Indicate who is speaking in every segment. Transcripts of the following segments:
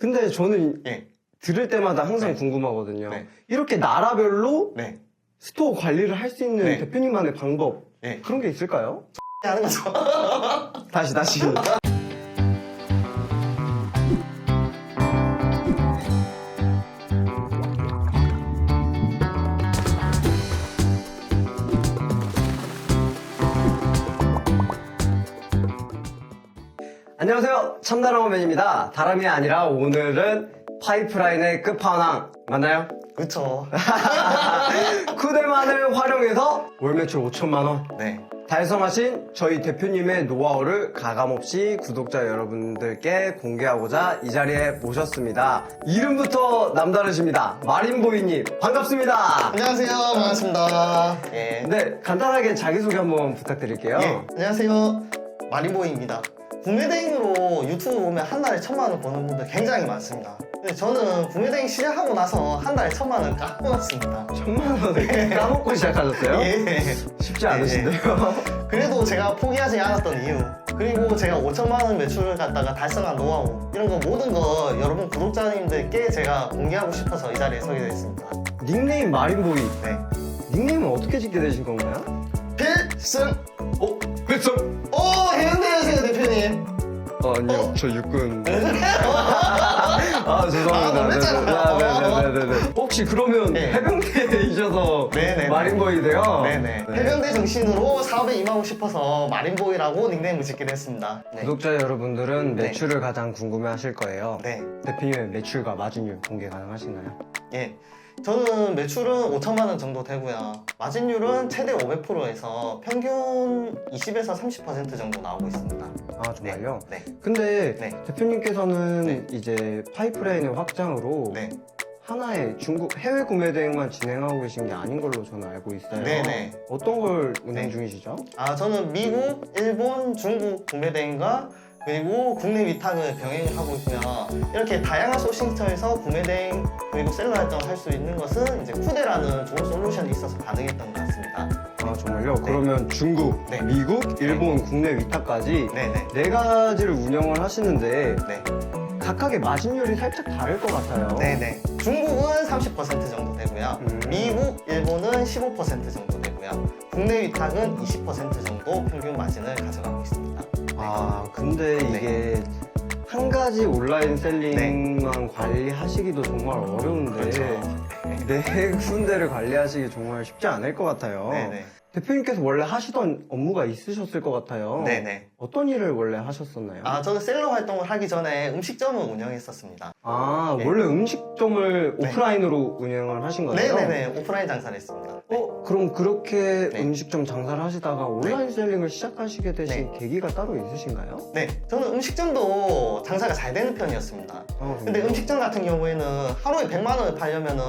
Speaker 1: 근데 저는
Speaker 2: 예.
Speaker 1: 들을 때마다 항상
Speaker 2: 네.
Speaker 1: 궁금하거든요.
Speaker 2: 네.
Speaker 1: 이렇게 나라별로
Speaker 2: 네.
Speaker 1: 스토어 관리를 할 수 있는
Speaker 2: 네.
Speaker 1: 대표님만의 방법
Speaker 2: 예.
Speaker 1: 그런 게 있을까요?
Speaker 2: 하는 거죠.
Speaker 1: 다시. 안녕하세요. 참나라원맨입니다. 다름이 아니라 오늘은 파이프라인의 끝판왕 맞나요?
Speaker 2: 그쵸.
Speaker 1: 쿠데만을 활용해서 월 매출 5천만원
Speaker 2: 네.
Speaker 1: 달성하신 저희 대표님의 노하우를 가감없이 구독자 여러분들께 공개하고자 이 자리에 모셨습니다. 이름부터 남다르십니다. 마린보이님 반갑습니다.
Speaker 2: 안녕하세요. 반갑습니다. 예.
Speaker 1: 네, 간단하게 자기소개 한번 부탁드릴게요.
Speaker 2: 예. 안녕하세요. 마린보이입니다. 구매대행으로 유튜브 보면 한 달에 1,000만원 버는 분들 굉장히 많습니다. 근데 저는 구매대행 시작하고 나서 한 달에 1,000만원 까먹었습니다.
Speaker 1: 1,000만원을 까먹고 시작하셨어요?
Speaker 2: 예.
Speaker 1: 쉽지 않으신데요?
Speaker 2: 그래도 제가 포기하지 않았던 이유, 그리고 제가 5천만원 매출을 갖다가 달성한 노하우, 이런 거 모든 거 여러분 구독자님들께 제가 공개하고 싶어서 이 자리에 서게 됐습니다.
Speaker 1: 닉네임 마린보이.
Speaker 2: 네.
Speaker 1: 닉네임은 어떻게 짓게 되신 건가요?
Speaker 2: 필승!
Speaker 1: 필승!
Speaker 2: 오! 해운대여세요 대표님.
Speaker 1: 아니요, 저 육군. 아, 죄송합니다.
Speaker 2: 놀랬잖아.
Speaker 1: 네네네. 혹시 그러면
Speaker 2: 네.
Speaker 1: 해병대이셔서
Speaker 2: 네네네.
Speaker 1: 마린보이세요?
Speaker 2: 네네.
Speaker 1: 네.
Speaker 2: 해병대 정신으로 사업에 임하고 싶어서 마린보이라고 닉네임을 짓기로 했습니다. 네.
Speaker 1: 구독자 여러분들은
Speaker 2: 네.
Speaker 1: 매출을 가장 궁금해 하실 거예요.
Speaker 2: 네.
Speaker 1: 대표님의 매출과 마진율 공개 가능하신가요?
Speaker 2: 예. 저는 매출은 5천만원 정도 되고요. 마진율은 최대 500%에서 평균 20에서 30% 정도 나오고 있습니다.
Speaker 1: 아, 정말요?
Speaker 2: 네.
Speaker 1: 근데
Speaker 2: 네.
Speaker 1: 대표님께서는
Speaker 2: 네.
Speaker 1: 이제 파이프라인의 확장으로
Speaker 2: 네.
Speaker 1: 하나의 중국 해외 구매 대행만 진행하고 계신 게 아닌 걸로 저는 알고 있어요.
Speaker 2: 네네.
Speaker 1: 어떤 걸 운영
Speaker 2: 네.
Speaker 1: 중이시죠?
Speaker 2: 아, 저는 미국, 일본, 중국 구매대행과 그리고 국내 위탁을 병행을 하고 있고요. 이렇게 다양한 소싱처에서 구매대행 그리고 셀러 활동을 할 수 있는 것은 이제 쿠데라는 좋은 솔루션이 있어서 가능했던 것 같습니다.
Speaker 1: 아, 정말요? 그러면 중국,
Speaker 2: 네.
Speaker 1: 미국, 일본, 국내 위탁까지
Speaker 2: 네네.
Speaker 1: 네 가지를 운영을 하시는데
Speaker 2: 네.
Speaker 1: 각각의 마진율이 살짝 다를 것 같아요.
Speaker 2: 네네. 중국은 30% 정도 되고요.
Speaker 1: 음.
Speaker 2: 미국, 일본은 15% 정도 되고요. 국내 위탁은 20% 정도 평균 마진을 가져가고 있습니다.
Speaker 1: 아, 근데 이게 한 가지 온라인 셀링만
Speaker 2: 네.
Speaker 1: 관리하시기도 정말 어려운데
Speaker 2: 그렇죠.
Speaker 1: 네 군데를 관리하시기 정말 쉽지 않을 것 같아요.
Speaker 2: 네네.
Speaker 1: 대표님께서 원래 하시던 업무가 있으셨을 것 같아요.
Speaker 2: 네네.
Speaker 1: 어떤 일을 원래 하셨었나요?
Speaker 2: 아, 저는 셀러 활동을 하기 전에 음식점을 운영했었습니다.
Speaker 1: 아,
Speaker 2: 네.
Speaker 1: 원래 음식점을
Speaker 2: 네.
Speaker 1: 오프라인으로 운영을 하신 거예요?
Speaker 2: 네네네. 오프라인 장사를 했습니다. 네.
Speaker 1: 그럼 그렇게
Speaker 2: 네.
Speaker 1: 음식점 장사를 하시다가 온라인 셀링을 시작하시게 되신 계기가 따로 있으신가요?
Speaker 2: 네. 저는 음식점도 장사가 잘 되는 편이었습니다.
Speaker 1: 아,
Speaker 2: 근데
Speaker 1: 정말요?
Speaker 2: 음식점 같은 경우에는 하루에 100만 원을 팔려면은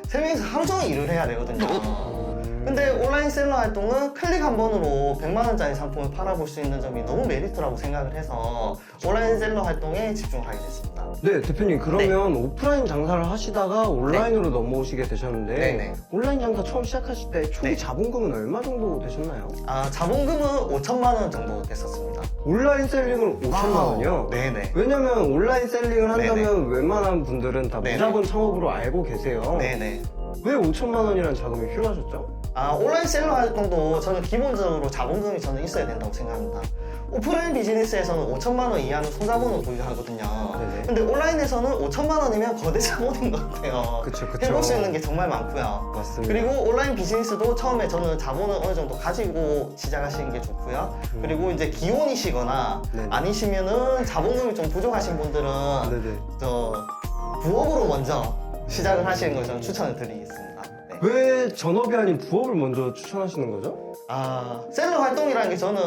Speaker 2: 3명이서 하루 종일 일을 해야 되거든요. 근데 온라인 셀러 활동은 클릭 한 번으로 100만 원짜리 상품을 팔아볼 수 있는 점이 너무 메리트라고 생각을 해서 온라인 셀러 활동에 집중하게 됐습니다.
Speaker 1: 네, 대표님 그러면 오프라인 장사를 하시다가 온라인으로 넘어오시게 되셨는데
Speaker 2: 네네.
Speaker 1: 온라인 장사 처음 시작하실 때 초기
Speaker 2: 네.
Speaker 1: 자본금은 얼마 정도 되셨나요?
Speaker 2: 아, 자본금은 5천만 원 정도 됐었습니다.
Speaker 1: 온라인 셀링을 5천만 원이요?
Speaker 2: 네네.
Speaker 1: 왜냐면 온라인 셀링을 한다면
Speaker 2: 네네.
Speaker 1: 웬만한 분들은 다
Speaker 2: 네네.
Speaker 1: 무자본 창업으로 알고 계세요.
Speaker 2: 네네.
Speaker 1: 왜 5천만 원이라는 자금이 필요하셨죠?
Speaker 2: 아, 온라인 셀러 활동도 저는 기본적으로 자본금이 저는 있어야 된다고 생각합니다. 오프라인 비즈니스에서는 5천만 원 이하는 소자본을 보유하거든요.
Speaker 1: 네네.
Speaker 2: 근데 온라인에서는 5천만 원이면 거대 자본인 것 같아요.
Speaker 1: 그쵸.
Speaker 2: 해볼 수 있는 게 정말 많고요.
Speaker 1: 맞습니다.
Speaker 2: 그리고 온라인 비즈니스도 처음에 저는 자본을 어느 정도 가지고 시작하시는 게 좋고요. 그리고 이제 기혼이시거나
Speaker 1: 네네.
Speaker 2: 아니시면은 자본금이 좀 부족하신 분들은
Speaker 1: 네네.
Speaker 2: 저 부업으로 먼저 시작을 하시는 걸 저는 추천을 드리겠습니다. 네.
Speaker 1: 왜 전업이 아닌 부업을 먼저 추천하시는 거죠?
Speaker 2: 아, 셀러 활동이라는 게 저는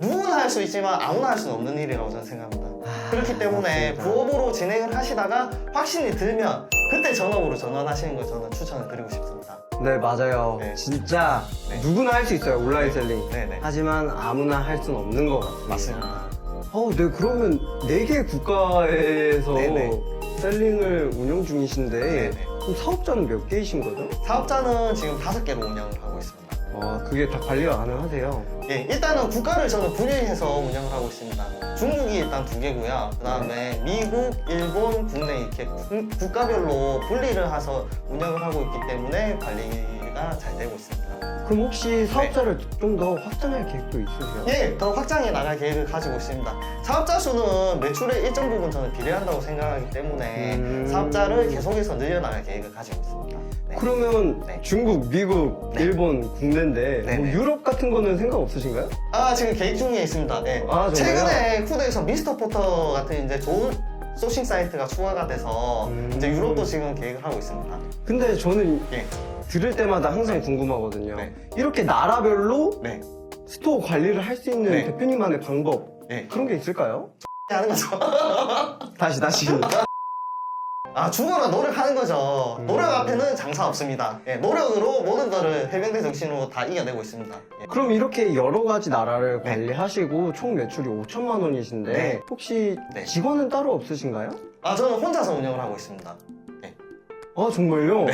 Speaker 2: 누구나 할 수 있지만 아무나 할 수는 없는 일이라고 저는 생각합니다. 그렇기 때문에
Speaker 1: 맞습니다.
Speaker 2: 부업으로 진행을 하시다가 확신이 들면 그때 전업으로 전환하시는 걸 저는 추천을 드리고 싶습니다.
Speaker 1: 네, 맞아요.
Speaker 2: 네.
Speaker 1: 진짜
Speaker 2: 네.
Speaker 1: 누구나 할 수 있어요, 온라인 셀링.
Speaker 2: 네네.
Speaker 1: 하지만 아무나 할 수는 없는 것 같습니다.
Speaker 2: 맞습니다.
Speaker 1: 네, 그러면 4개 국가에서
Speaker 2: 네네.
Speaker 1: 셀링을 운영 중이신데
Speaker 2: 네네.
Speaker 1: 그럼 사업자는 몇 개이신 거죠?
Speaker 2: 사업자는 지금 5개로 운영을 하고 있습니다.
Speaker 1: 그게 다 관리가 가능하세요.
Speaker 2: 예, 일단은 국가를 저는 분리해서 운영을 하고 있습니다. 중국이 일단 2개고요. 그 다음에 미국, 일본, 국내 이렇게 국가별로 분리를 해서 운영을 하고 있기 때문에 관리가 잘 되고 있습니다.
Speaker 1: 그럼 혹시 사업자를 좀 더 확장할 계획도 있으세요?
Speaker 2: 예, 더 확장해 나갈 계획을 가지고 있습니다. 사업자 수는 매출의 일정 부분 저는 비례한다고 생각하기 때문에 사업자를 계속해서 늘려나갈 계획을 가지고 있습니다. 네.
Speaker 1: 그러면
Speaker 2: 네.
Speaker 1: 중국, 미국,
Speaker 2: 네.
Speaker 1: 일본, 국내인데 뭐
Speaker 2: 네네.
Speaker 1: 유럽 같은 거는 생각 없으신가요?
Speaker 2: 지금 계획 중에 있습니다. 네.
Speaker 1: 아, 정말요?
Speaker 2: 최근에 쿠드에서 미스터 포터 같은 이제 좋은 소싱 사이트가 추가가 돼서 이제 유럽도 지금 계획을 하고 있습니다.
Speaker 1: 근데 저는
Speaker 2: 예.
Speaker 1: 들을 때마다 항상 궁금하거든요.
Speaker 2: 네.
Speaker 1: 이렇게 나라별로
Speaker 2: 네.
Speaker 1: 스토어 관리를 할 수 있는
Speaker 2: 네.
Speaker 1: 대표님만의 방법
Speaker 2: 예.
Speaker 1: 그런 게 있을까요?
Speaker 2: 하는 거죠.
Speaker 1: 다시
Speaker 2: 죽어라 노력하는 거죠. 노력 앞에는 장사 없습니다. 예, 노력으로 모든 거를 해병대 정신으로 다 이겨내고 있습니다. 예.
Speaker 1: 그럼 이렇게 여러 가지 나라를
Speaker 2: 네.
Speaker 1: 관리하시고 총 매출이 5천만 원이신데
Speaker 2: 네.
Speaker 1: 혹시
Speaker 2: 네.
Speaker 1: 직원은 따로 없으신가요?
Speaker 2: 저는 혼자서 운영을 하고 있습니다.
Speaker 1: 아 정말요?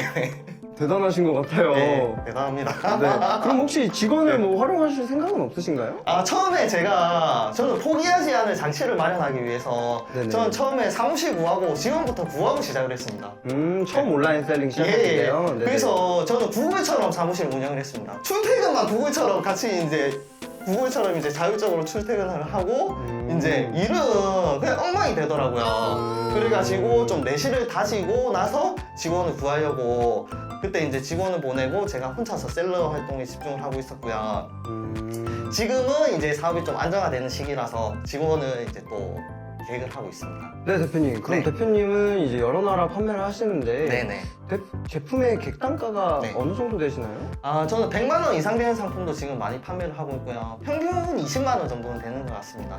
Speaker 1: 대단하신 것 같아요.
Speaker 2: 네, 대단합니다.
Speaker 1: 네. 그럼 혹시 직원을 뭐 활용하실 생각은 없으신가요?
Speaker 2: 처음에 저는 포기하지 않을 장치를 마련하기 위해서
Speaker 1: 네네.
Speaker 2: 저는 처음에 사무실 구하고 직원부터 구하고 시작을 했습니다.
Speaker 1: 처음 온라인 셀링 시작했는데요. 네네.
Speaker 2: 그래서 저는 구글처럼 사무실을 운영을 했습니다. 출퇴근만 구글처럼 같이 이제 구글처럼 이제 자율적으로 출퇴근을 하고 이제 일은 그냥 엉망이 되더라고요. 그래가지고 좀 내실을 다지고 나서 직원을 구하려고 그때 이제 직원을 보내고 제가 혼자서 셀러 활동에 집중을 하고 있었고요. 지금은 이제 사업이 좀 안정화되는 시기라서 직원을 이제 또 계획을 하고 있습니다.
Speaker 1: 네 대표님. 그럼
Speaker 2: 네.
Speaker 1: 대표님은 이제 여러 나라 판매를 하시는데
Speaker 2: 네네.
Speaker 1: 제품의 객단가가
Speaker 2: 네.
Speaker 1: 어느 정도 되시나요?
Speaker 2: 저는 100만 원 이상 되는 상품도 지금 많이 판매를 하고 있고요. 평균 20만 원 정도는 되는 것 같습니다.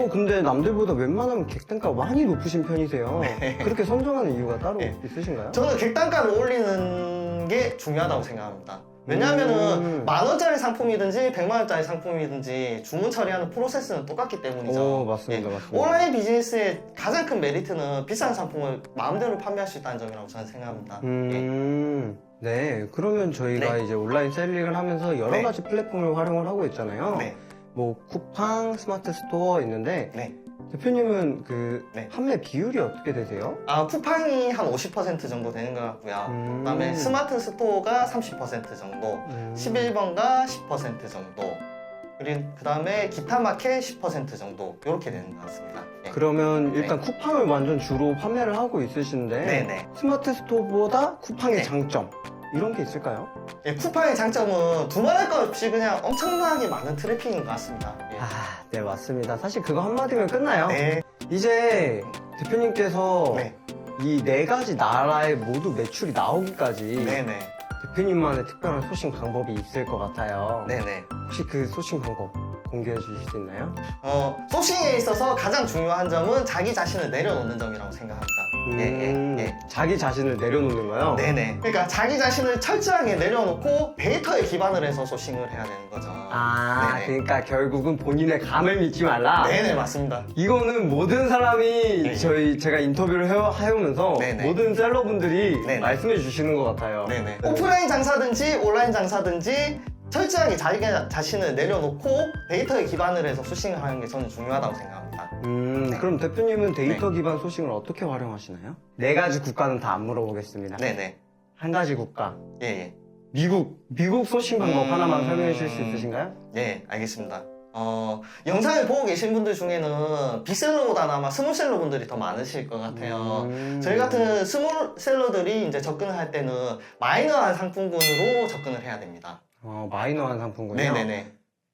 Speaker 1: 근데 남들보다 웬만하면 객단가가 많이 높으신 편이세요.
Speaker 2: 네.
Speaker 1: 그렇게 선정하는 이유가 따로
Speaker 2: 네.
Speaker 1: 있으신가요?
Speaker 2: 저는 객단가를 올리는 게 중요하다고 생각합니다. 왜냐하면은 10,000원짜리 상품이든지 100만원짜리 상품이든지 주문 처리하는 프로세스는 똑같기 때문이죠.
Speaker 1: 맞습니다.
Speaker 2: 예.
Speaker 1: 맞습니다.
Speaker 2: 온라인 비즈니스의 가장 큰 메리트는 비싼 상품을 마음대로 판매할 수 있다는 점이라고 저는 생각합니다. 예.
Speaker 1: 네. 그러면 저희가
Speaker 2: 네.
Speaker 1: 이제 온라인 셀링을 하면서 여러
Speaker 2: 네.
Speaker 1: 가지 플랫폼을 활용을 하고 있잖아요.
Speaker 2: 네.
Speaker 1: 뭐 쿠팡, 스마트 스토어 있는데
Speaker 2: 네.
Speaker 1: 대표님은 그
Speaker 2: 네.
Speaker 1: 판매 비율이 어떻게 되세요?
Speaker 2: 쿠팡이 한 50% 정도 되는 것 같고요. 그다음에 스마트 스토어가 30% 정도, 11번가 10% 정도, 그리고 그다음에 기타 마켓 10% 정도 이렇게 되는 것 같습니다. 예.
Speaker 1: 그러면
Speaker 2: 네.
Speaker 1: 일단 쿠팡을 완전 주로 판매를 하고 있으신데
Speaker 2: 네네.
Speaker 1: 스마트 스토어보다 쿠팡의
Speaker 2: 네.
Speaker 1: 장점 이런 게 있을까요?
Speaker 2: 예, 쿠팡의 장점은 두말할 것 없이 그냥 엄청나게 많은 트래픽인 것 같습니다. 예.
Speaker 1: 네 맞습니다. 사실 그거 한마디면 끝나요.
Speaker 2: 네.
Speaker 1: 이제 대표님께서
Speaker 2: 네.
Speaker 1: 이 4가지 나라의 모두 매출이 나오기까지
Speaker 2: 네네.
Speaker 1: 대표님만의 특별한 소싱 방법이 있을 것 같아요.
Speaker 2: 네네.
Speaker 1: 혹시 그 소싱 방법 공개해 주실 수 있나요?
Speaker 2: 소싱에 있어서 가장 중요한 점은 자기 자신을 내려놓는 점이라고 생각합니다. 예.
Speaker 1: 자기 자신을 내려놓는 거요?
Speaker 2: 네네. 그러니까 자기 자신을 철저하게 내려놓고 데이터에 기반을 해서 소싱을 해야 되는 거죠. 네네.
Speaker 1: 그러니까 결국은 본인의 감을 믿지 말라.
Speaker 2: 네네, 맞습니다.
Speaker 1: 이거는 모든 사람이
Speaker 2: 네.
Speaker 1: 제가 인터뷰를 해오면서
Speaker 2: 네네.
Speaker 1: 모든 셀러분들이
Speaker 2: 네네.
Speaker 1: 말씀해 주시는 것 같아요.
Speaker 2: 네네. 오프라인 장사든지 온라인 장사든지 철저하게 자기 자신을 내려놓고 데이터에 기반을 해서 소싱을 하는 게 저는 중요하다고 생각합니다. 네.
Speaker 1: 그럼 대표님은 데이터 기반 소싱을 어떻게 활용하시나요? 4가지 국가는 다 안 물어보겠습니다.
Speaker 2: 네네.
Speaker 1: 한 가지 국가.
Speaker 2: 예.
Speaker 1: 미국 소싱 방법 하나만 설명해 주실 수 있으신가요?
Speaker 2: 예, 알겠습니다. 영상을 보고 계신 분들 중에는 빅셀러보다는 아마 스몰셀러 분들이 더 많으실 것 같아요. 저희 같은 스몰셀러들이 이제 접근을 할 때는 마이너한 상품군으로 접근을 해야 됩니다.
Speaker 1: 마이너한 상품군요.
Speaker 2: 네네네.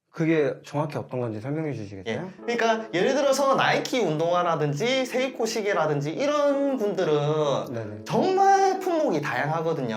Speaker 1: 그게 정확히 어떤 건지 설명해
Speaker 2: 예.
Speaker 1: 주시겠어요?
Speaker 2: 그러니까 예를 들어서 나이키 운동화라든지 세이코 시계라든지 이런 분들은
Speaker 1: 네네.
Speaker 2: 정말 품목이 다양하거든요.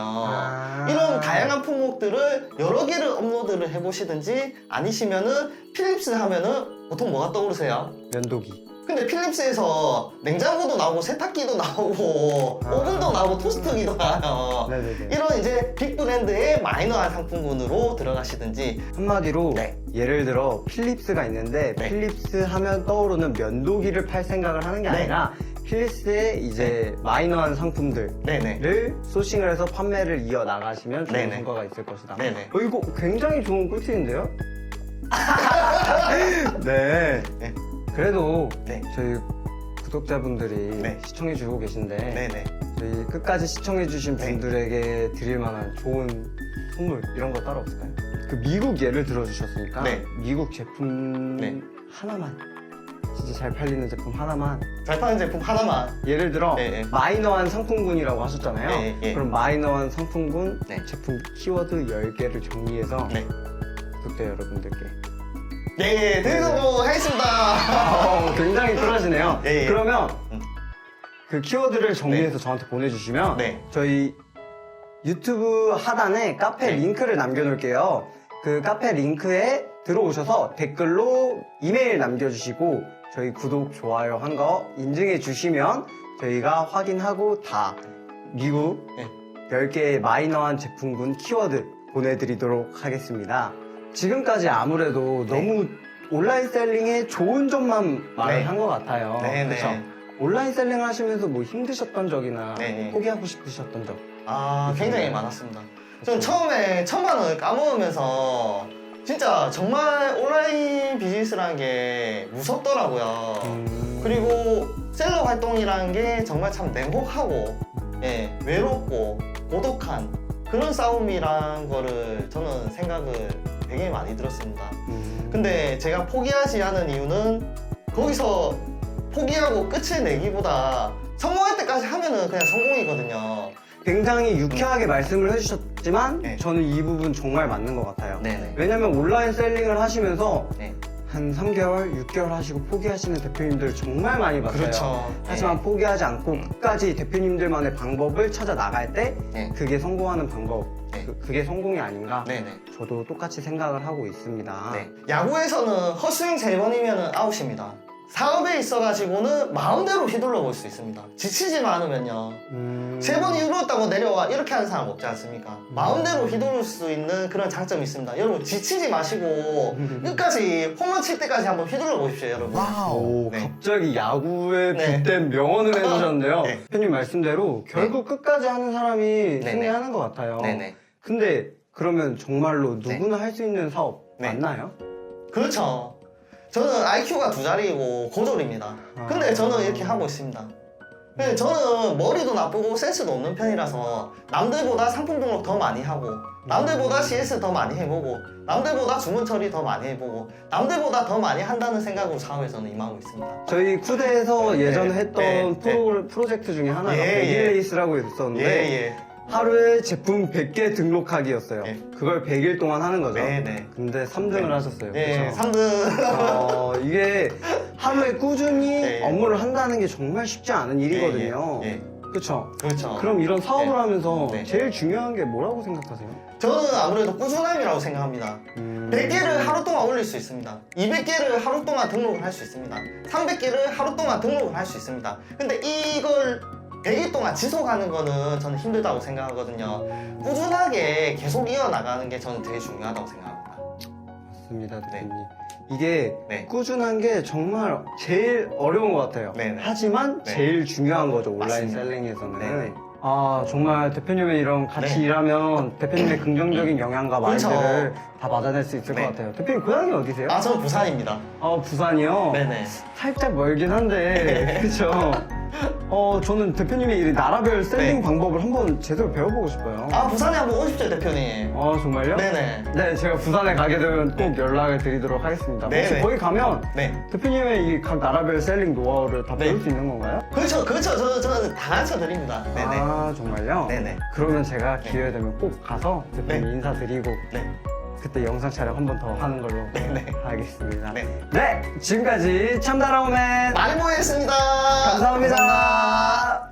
Speaker 2: 이런 다양한 품목들을 여러 개를 업로드를 해보시든지 아니시면은 필립스 하면은 보통 뭐가 떠오르세요?
Speaker 1: 면도기.
Speaker 2: 근데 필립스에서 냉장고도 나오고 세탁기도 나오고 오븐도 나오고 토스트기도 나와요.
Speaker 1: 네네네.
Speaker 2: 이런 이제 빅 브랜드의 마이너한 상품군으로 들어가시든지
Speaker 1: 한마디로
Speaker 2: 네.
Speaker 1: 예를 들어 필립스가 있는데
Speaker 2: 네.
Speaker 1: 필립스 하면 떠오르는 면도기를 팔 생각을 하는 게
Speaker 2: 네.
Speaker 1: 아니라 필리스의 이제 마이너한 상품들을
Speaker 2: 네네.
Speaker 1: 소싱을 해서 판매를 이어나가시면 좋은
Speaker 2: 네네.
Speaker 1: 성과가 있을 것이다.
Speaker 2: 네네.
Speaker 1: 이거 굉장히 좋은 꿀팁인데요? 네.
Speaker 2: 네.
Speaker 1: 그래도
Speaker 2: 네.
Speaker 1: 저희 구독자분들이
Speaker 2: 네.
Speaker 1: 시청해주고 계신데
Speaker 2: 네네.
Speaker 1: 저희 끝까지 시청해주신
Speaker 2: 네.
Speaker 1: 분들에게 드릴 만한 좋은 선물 이런 거 따로 없을까요? 그 미국 예를 들어주셨으니까
Speaker 2: 네.
Speaker 1: 미국 제품
Speaker 2: 네.
Speaker 1: 하나만 진짜 잘 팔리는 제품 하나만
Speaker 2: 잘 파는 제품 하나만.
Speaker 1: 예를 들어
Speaker 2: 네, 네.
Speaker 1: 마이너한 상품군이라고 하셨잖아요.
Speaker 2: 네, 네.
Speaker 1: 그럼 마이너한 상품군
Speaker 2: 네.
Speaker 1: 제품 키워드 10개를 정리해서
Speaker 2: 네.
Speaker 1: 구독자 여러분들께
Speaker 2: 네, 드리도록 하겠습니다.
Speaker 1: 굉장히 쿨하시네요.
Speaker 2: 예, 예.
Speaker 1: 그러면
Speaker 2: 음.
Speaker 1: 그 키워드를 정리해서 저한테 보내주시면
Speaker 2: 네.
Speaker 1: 저희 유튜브 하단에 카페
Speaker 2: 네.
Speaker 1: 링크를 남겨놓을게요. 그 카페 링크에 들어오셔서 댓글로 이메일 남겨주시고 저희 구독, 좋아요 한 거 인증해 주시면 저희가 확인하고 다 미국
Speaker 2: 네.
Speaker 1: 10개의 마이너한 제품군 키워드 보내드리도록 하겠습니다. 지금까지 아무래도
Speaker 2: 네.
Speaker 1: 너무 온라인 셀링의 좋은 점만 말을
Speaker 2: 네.
Speaker 1: 한 것 같아요.
Speaker 2: 네, 네.
Speaker 1: 그쵸? 온라인 셀링을 하시면서 뭐 힘드셨던 적이나
Speaker 2: 네.
Speaker 1: 포기하고 싶으셨던 적.
Speaker 2: 아, 굉장히 많았습니다. 전 처음에 1000만 원을 까먹으면서 진짜 정말 온라인 비즈니스라는 게 무섭더라고요. 그리고 셀러 활동이라는 게 정말 참 냉혹하고 예, 외롭고 고독한 그런 싸움이란 거를 저는 생각을 되게 많이 들었습니다. 근데 제가 포기하지 않은 이유는 거기서 포기하고 끝을 내기보다 성공할 때까지 하면은 그냥 성공이거든요.
Speaker 1: 굉장히 유쾌하게 말씀을 해주셨지만
Speaker 2: 네.
Speaker 1: 저는 이 부분 정말 맞는 것 같아요.
Speaker 2: 네네.
Speaker 1: 왜냐면 온라인 셀링을 하시면서
Speaker 2: 네.
Speaker 1: 한 3개월, 6개월 하시고 포기하시는 대표님들 정말 많이 봤어요.
Speaker 2: 그렇죠.
Speaker 1: 하지만
Speaker 2: 네.
Speaker 1: 포기하지 않고 끝까지 대표님들만의 방법을 찾아 나갈 때
Speaker 2: 네.
Speaker 1: 그게 성공하는 방법,
Speaker 2: 네.
Speaker 1: 그게 성공이 아닌가?
Speaker 2: 네네.
Speaker 1: 저도 똑같이 생각을 하고 있습니다.
Speaker 2: 네. 야구에서는 헛스윙 3번이면 아웃입니다. 사업에 있어가지고는 마음대로 휘둘러 볼 수 있습니다. 지치지만 않으면요. 3번 휘둘렀다고 내려와 이렇게 하는 사람 없지 않습니까? 마음대로 휘두를 수 있는 그런 장점이 있습니다. 여러분 지치지 마시고 끝까지 홈런 칠 때까지 한번 휘둘러 보십시오, 여러분.
Speaker 1: 오,
Speaker 2: 네.
Speaker 1: 갑자기 야구에
Speaker 2: 네.
Speaker 1: 빗댄 명언을 해주셨는데요.
Speaker 2: 네.
Speaker 1: 대표님 말씀대로 결국 끝까지 하는 사람이
Speaker 2: 네네.
Speaker 1: 승리하는 것 같아요.
Speaker 2: 네네.
Speaker 1: 근데 그러면 정말로
Speaker 2: 네.
Speaker 1: 누구나 할 수 있는 사업
Speaker 2: 네.
Speaker 1: 맞나요?
Speaker 2: 그렇죠. 저는 IQ가 2자리이고 고졸입니다. 근데 저는 이렇게 하고 있습니다. 근데 저는 머리도 나쁘고 센스도 없는 편이라서 남들보다 상품 등록 더 많이 하고 남들보다 CS 더 많이 해보고 남들보다 주문 처리 더 많이 해보고 남들보다 더 많이 한다는 생각으로 사업에 저는 임하고 있습니다.
Speaker 1: 저희 쿠데에서
Speaker 2: 네,
Speaker 1: 예전에
Speaker 2: 네,
Speaker 1: 했던
Speaker 2: 네,
Speaker 1: 프로젝트 중에 하나가
Speaker 2: 예,
Speaker 1: 백일레이스라고
Speaker 2: 예,
Speaker 1: 있었는데
Speaker 2: 예.
Speaker 1: 하루에 제품 100개 등록하기였어요.
Speaker 2: 예.
Speaker 1: 그걸 100일 동안 하는 거죠.
Speaker 2: 네, 네.
Speaker 1: 근데 3등을
Speaker 2: 네.
Speaker 1: 하셨어요.
Speaker 2: 네,
Speaker 1: 그쵸?
Speaker 2: 3등.
Speaker 1: 이게 하루에 꾸준히
Speaker 2: 네.
Speaker 1: 업무를 한다는 게 정말 쉽지 않은 일이거든요.
Speaker 2: 예, 예.
Speaker 1: 그렇죠.
Speaker 2: 그렇죠.
Speaker 1: 그럼 이런 사업을
Speaker 2: 네.
Speaker 1: 하면서
Speaker 2: 네.
Speaker 1: 제일 중요한 게 뭐라고 생각하세요?
Speaker 2: 저는 아무래도 꾸준함이라고 생각합니다. 100개를 하루 동안 올릴 수 있습니다. 200개를 하루 동안 등록을 할 수 있습니다. 300개를 하루 동안 등록을 할 수 있습니다. 근데 이걸 100일 동안 지속하는 거는 저는 힘들다고 생각하거든요. 꾸준하게 계속 이어나가는 게 저는 되게 중요하다고 생각합니다.
Speaker 1: 맞습니다,
Speaker 2: 네.
Speaker 1: 대표님. 이게
Speaker 2: 네.
Speaker 1: 꾸준한 게 정말 제일 어려운 것 같아요.
Speaker 2: 네네.
Speaker 1: 하지만
Speaker 2: 네.
Speaker 1: 제일 중요한 거죠, 온라인
Speaker 2: 맞습니다.
Speaker 1: 셀링에서는.
Speaker 2: 네네.
Speaker 1: 아, 정말 대표님의 이런 같이
Speaker 2: 네.
Speaker 1: 일하면 대표님의 긍정적인 영향과
Speaker 2: 그렇죠.
Speaker 1: 말들을 다 받아낼 수 있을
Speaker 2: 네.
Speaker 1: 것 같아요. 대표님 고향이 어디세요?
Speaker 2: 아, 저는 부산입니다.
Speaker 1: 부산이요?
Speaker 2: 네네.
Speaker 1: 살짝 멀긴 한데, 그쵸? 저는 대표님의 이 나라별 셀링
Speaker 2: 네.
Speaker 1: 방법을 한번 제대로 배워보고 싶어요.
Speaker 2: 아, 부산에 한번 오십시오, 대표님.
Speaker 1: 정말요?
Speaker 2: 네네.
Speaker 1: 네, 제가 부산에 가게 되면 꼭 연락을 드리도록 하겠습니다.
Speaker 2: 네,
Speaker 1: 혹시
Speaker 2: 네.
Speaker 1: 거기 가면
Speaker 2: 네.
Speaker 1: 대표님의 이 각 나라별 셀링 노하우를 다
Speaker 2: 네.
Speaker 1: 배울 수 있는 건가요?
Speaker 2: 그렇죠, 그렇죠. 저는 다 가르쳐 드립니다. 네네.
Speaker 1: 아, 정말요?
Speaker 2: 네네.
Speaker 1: 그러면 제가 기회 되면 꼭 가서 대표님
Speaker 2: 네.
Speaker 1: 인사드리고
Speaker 2: 네.
Speaker 1: 그때 영상 촬영 한 번 더 하는 걸로
Speaker 2: 네.
Speaker 1: 하겠습니다.
Speaker 2: 네.
Speaker 1: 네, 지금까지 참다라오맨
Speaker 2: 많이 모였습니다.
Speaker 1: 감사합니다.